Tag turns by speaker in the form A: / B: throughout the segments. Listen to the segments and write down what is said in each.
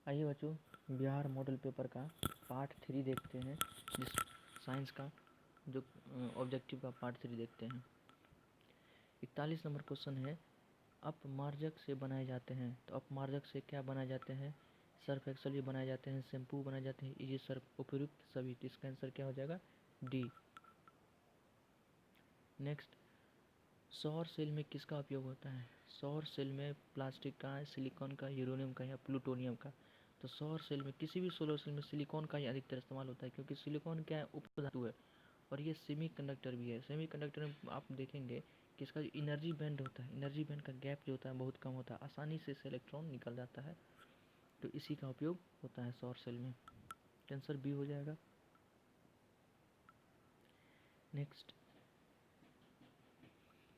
A: आइए बच्चों, Bihar model paper का पार्ट 3 देखते हैं, जिस साइंस का जो ऑब्जेक्टिव का पार्ट 3 देखते हैं। 41 नंबर क्वेश्चन है, अपमार्जक से बनाए जाते हैं। तो अपमार्जक से क्या बनाए जाते हैं? सर्फ एक्सल भी बनाए जाते हैं, शैम्पू बनाए जाते हैं, ये सर्फ उपयुक्त सभी। तो इसका आंसर क्या हो जाएगा? डी। नेक्स्ट, सौर सेल में किसका उपयोग होता है? सौर सेल में प्लास्टिक का, सिलिकॉन का, यूरेनियम का या प्लूटोनियम का? तो सौर सेल में, किसी भी सोलर सेल में सिलिकॉन का ही अधिकतर इस्तेमाल होता है, क्योंकि सिलिकॉन क्या है? उपधातु है और ये सेमी कंडक्टर भी है। सेमी कंडक्टर में आप देखेंगे कि इसका जो एनर्जी बैंड होता है, एनर्जी बैंड का गैप जो होता है बहुत कम होता है, आसानी से इससे इलेक्ट्रॉन निकल जाता है। तो इसी का उपयोग होता है सौर सेल में। आंसर बी हो जाएगा। नेक्स्ट,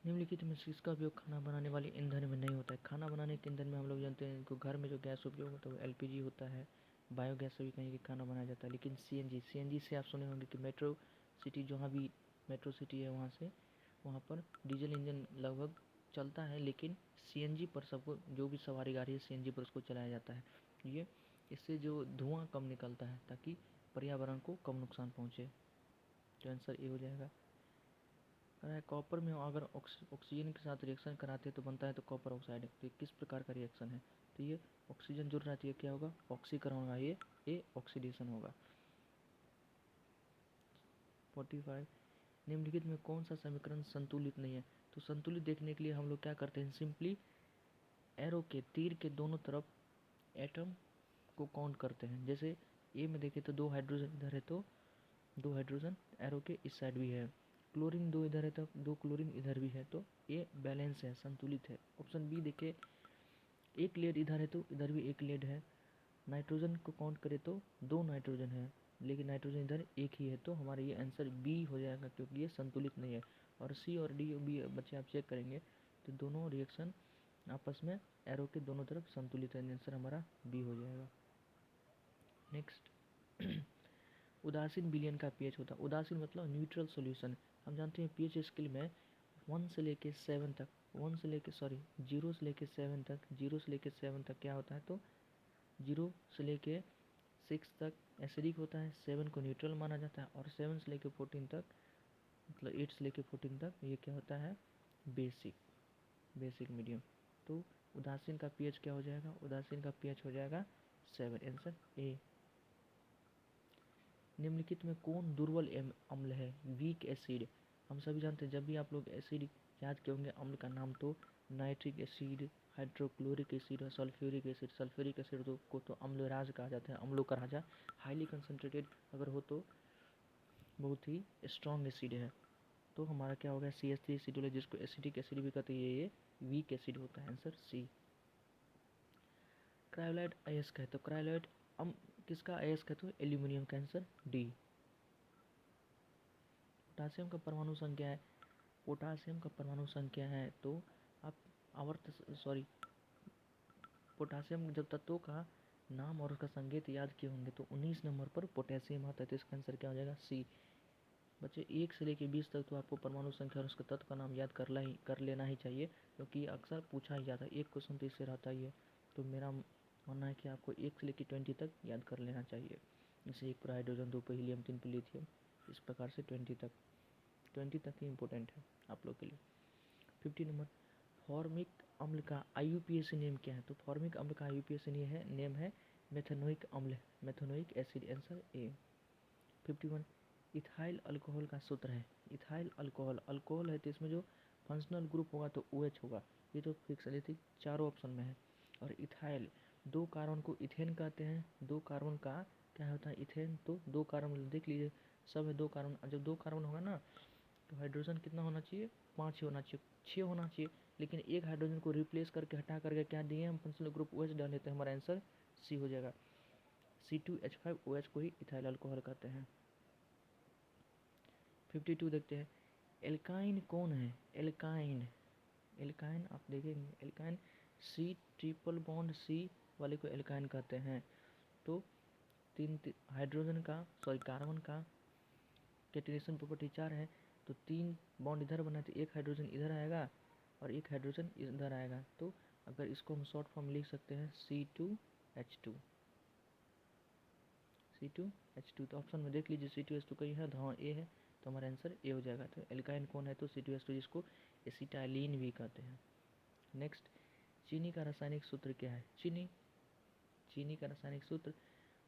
A: निम्नलिखित में से इसका उपयोग खाना बनाने वाले ईंधन में नहीं होता है। खाना बनाने के ईंधन में हम लोग जानते हैं कि घर में जो गैस उपयोग होता है वो एलपीजी होता है, बायोगैस से भी कहीं कि खाना बनाया जाता है। लेकिन सीएनजी से आप सुने होंगे कि मेट्रो सिटी, जहाँ भी मेट्रो सिटी है वहाँ पर डीजल इंजन लगभग चलता है, लेकिन सीएनजी पर सबको, जो भी सवारी गाड़ी है सीएनजी पर उसको चलाया जाता है। ये इससे जो धुआं कम निकलता है ताकि पर्यावरण को कम नुकसान पहुँचे। तो आंसर ए हो जाएगा। कॉपर में अगर ऑक्सीजन के साथ रिएक्शन कराते हैं तो बनता है तो कॉपर ऑक्साइड। तो ये किस प्रकार का रिएक्शन है? तो ये ऑक्सीजन जुड़ रहा है तो ये क्या होगा? ऑक्सीकरण होगा। ये ऑक्सीडेशन होगा। 45, निम्नलिखित में कौन सा समीकरण संतुलित नहीं है? तो संतुलित देखने के लिए हम लोग क्या करते हैं? सिंपली एरो के, तीर के दोनों तरफ एटम को काउंट करते हैं। जैसे ए में देखें तो 2 हाइड्रोजन इधर है तो 2 हाइड्रोजन एरो के इस साइड भी है। क्लोरीन 2 इधर है तो 2 क्लोरीन इधर भी है, तो ये बैलेंस है, संतुलित है। ऑप्शन बी देखे, एक लेड इधर है तो इधर भी एक लेड है। नाइट्रोजन को काउंट करें तो 2 नाइट्रोजन है, लेकिन नाइट्रोजन इधर एक ही है, तो हमारा ये आंसर बी हो जाएगा, क्योंकि ये संतुलित नहीं है। और सी और डी भी बच्चे आप चेक करेंगे तो दोनों रिएक्शन आपस में एरो के दोनों तरफ संतुलित है। आंसर हमारा बी हो जाएगा। नेक्स्ट, उदासीन विलयन का पीएच होता है। उदासीन मतलब न्यूट्रल सॉल्यूशन। हम जानते हैं पीएच स्केल में 1 से लेके 7 तक, 0 से लेके 7 तक, 0 से लेके 7 तक क्या होता है? तो 0 से लेके 6 तक एसिडिक होता है, 7 को न्यूट्रल माना जाता है, और 7 से लेके 14 तक, मतलब 8 से लेके 14 तक ये क्या होता है? Basic medium. तो उदासीन का पीएच क्या हो जाएगा? उदासीन का पीएच हो जाएगा 7। Answer A. निम्नलिखित में कौन दुर्बल अम्ल है? Weak acid. हम सभी जानते हैं, जब भी आप लोग एसिड याद किए होंगे अम्ल का नाम, तो नाइट्रिक एसिड, हाइड्रोक्लोरिक एसिड और सल्फ्यूरिक एसिड। सल्फ्यूरिक एसिड को तो अम्लराज कहा जाता है, अम्लों का राजा। हाईली कंसनट्रेटेड अगर हो तो बहुत ही स्ट्रॉन्ग एसिड है। तो हमारा क्या होगा? CH3 एसिड होगा, जिसको एसिडिक एसिड भी कहते हैं। ये वीक एसिड होता है। Answer C. क्रायोलाइट अयस्क है, तो क्रायोलाइट किसका अयस्क है? तो एल्यूमिनियम का। Answer D. पोटासियम का परमाणु संख्या है, पोटासियम का परमाणु संख्या है तो आप पोटासियम जब तत्वों का नाम और उसका संकेत याद किए होंगे तो 19 नंबर पर पोटेशियम आता है। तो इसका आंसर क्या हो जाएगा? सी। बच्चे 1 से लेकर 20 तक तो आपको परमाणु संख्या और उसका तत्व का नाम याद कर लेना ही चाहिए, क्योंकि अक्सर पूछा ही जाता है। एक क्वेश्चन तो इससे रहता ही है। तो मेरा मानना है कि आपको 1 से लेकर 20 तक याद कर लेना चाहिए। जैसे 1 पर हाइड्रोजन, 2 पर हीलियम, 3 पर लिथियम, इस प्रकार से 20 तक ही इम्पोर्टेंट है आप लोग के लिए। 50 नंबर, फॉर्मिक अम्ल का IUPAC नेम क्या है? तो फॉर्मिक अम्ल का IUPAC नेम है मेथनोइक अम्ल, methanoic acid. Answer A. 51, ethyl alcohol का सूत्र है। इथाइल अल्कोहल है तो इसमें जो फंक्शनल ग्रुप होगा तो OH होगा। ये तो फिक्स है, लेकिन चारों ऑप्शन में है। और इथाइल, 2 कार्बन को इथेन कहते हैं। 2 कार्बन का क्या होता है? इथेन। तो 2 कार्बन देख लीजिए, सब है 2 कार्बन। जब 2 कार्बन होगा ना तो हाइड्रोजन कितना होना चाहिए? 5 ही होना चाहिए, 6 होना चाहिए। लेकिन एक हाइड्रोजन को रिप्लेस करके हटा करके क्या दिए हम? फंक्शनल ग्रुप OH डाल देते हैं। हमारा आंसर सी हो जाएगा। C2H5OH को ही इथाइल अल्कोहल कहते हैं। 52 देखते हैं, एल्काइन कौन है? एल्काइन आप देखेंगे, alkyne C triple bond C वाले को एल्काइन कहते हैं। तो हाइड्रोजन का कार्बन का कैटेनेशन प्रॉपर्टी 4 है, तो 3 बॉन्ड इधर बना तो एक हाइड्रोजन इधर आएगा और एक हाइड्रोजन इधर आएगा। तो अगर इसको हम शॉर्ट फॉर्म लिख सकते हैं C2H2। C2H2। तो ऑप्शन में देख लीजिए C2H2 कहीं है, हाँ ए है, तो हमारा आंसर ए हो जाएगा। तो एल्काइन कौन है, तो C2H2, जिसको एसिटाइलिन भी कहते हैं। नेक्स्ट, चीनी का रासायनिक सूत्र क्या है? चीनी का रासायनिक सूत्र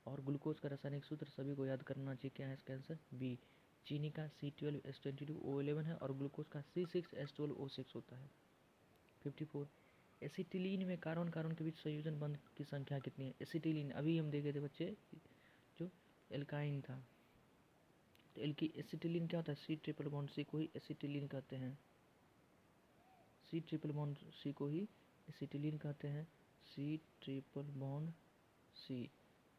A: और ग्लूकोज का रासायनिक सूत्र सभी को याद करना चाहिए। क्या है इसका आंसर? बी। चीनी का C12H22O11 है और ग्लूकोज का C6H12O6 होता है। 54, एसिटिलीन में कार्बन कार्बन के बीच संयोजन बंध की संख्या कितनी है? एसिटिलीन अभी हम देखे थे बच्चे, जो एल्काइन था। तो एसिटिलीन क्या होता है? C ट्रिपल बॉन्ड C को ही एसिटिलीन कहते हैं। C ट्रिपल बॉन्ड C को ही एसिटिलीन कहते हैं। C ट्रिपल बॉन्ड C,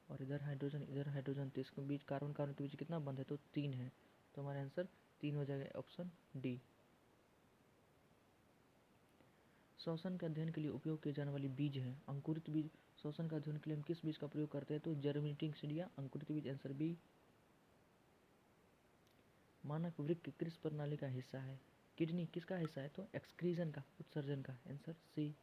A: और इधर हाइड्रोजन, तो इसके बीच कार्बन कार्बन के बीच कितना बंध है? तो 3 है। तो हमारा आंसर 3 हो जाएगा, ऑप्शन डी। श्वसन के अध्ययन के लिए उपयोग किए जाने वाली बीज है अंकुरित बीज। श्वसन का अध्ययन के लिए हम किस बीज का प्रयोग करते हैं? तो जर्मिनेटिंग सीड या अंकुरित बीज, आंसर बी। मानव वृक्क किस प्रणाली का हिस्सा है? किडनी किसका हिस्सा है? तो एक्सक्रीजन का, उत्सर्जन का, आंसर सी।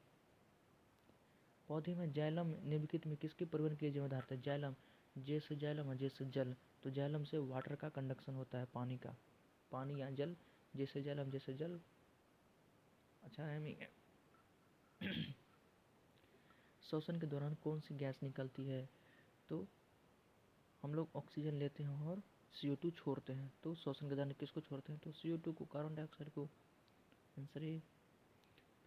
A: पौधे में जाइलम निम्नलिखित में किसके परिवहन के लिए जिम्मेदार है? जाइलम, जैसे जाइलम है जैसे जल, तो जाइलम से वाटर का कंडक्शन होता है, पानी का, पानी या जल, जैसे जाइलम जैसे जल। अच्छा है। श्वसन के दौरान कौन सी गैस निकलती है? तो हम लोग ऑक्सीजन लेते हैं और CO2 छोड़ते हैं। तो श्वसन के दौरान किसको छोड़ते हैं? तो CO2 को, कार्बन डाइऑक्साइड को, आंसर ए।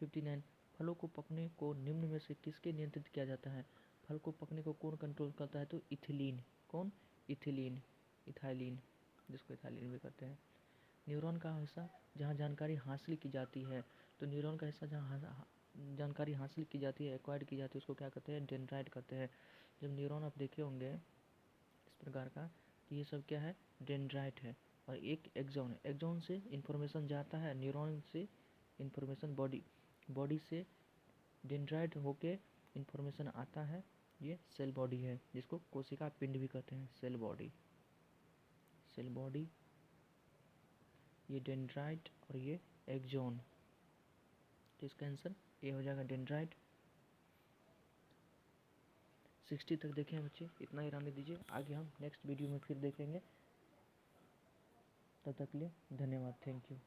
A: 59, फलों को पकने को निम्न में से किसके नियंत्रित किया जाता है? फल को पकने को कौन कंट्रोल करता है? तो इथिलीन। कौन? इथिलीन, इथाइलिन, जिसको इथाइलिन भी कहते हैं। न्यूरॉन का हिस्सा जहाँ जानकारी हासिल की जाती है, तो न्यूरॉन का हिस्सा जहाँ जानकारी हासिल की जाती है, एक्वायर्ड की जाती है, उसको क्या कहते हैं? डेंड्राइट कहते हैं। जब न्यूरॉन आप देखे होंगे इस प्रकार का, तो ये सब क्या है? डेंड्राइट है। और एक एक्सॉन है, एक्सॉन से इंफॉर्मेशन जाता है, न्यूरॉन से इंफॉर्मेशन बॉडी से डेंड्राइट होके इंफॉर्मेशन आता है, ये सेल बॉडी है, जिसको कोशिका पिंड भी कहते हैं। सेल बॉडी, ये डेंड्राइट और ये एक्सॉन। तो इसका आंसर ए हो जाएगा, डेंड्राइट। 60 तक देखें बच्चे, इतना ही रहने दीजिए, आगे हम नेक्स्ट वीडियो में फिर देखेंगे। तब तक के लिए धन्यवाद, थैंक यू।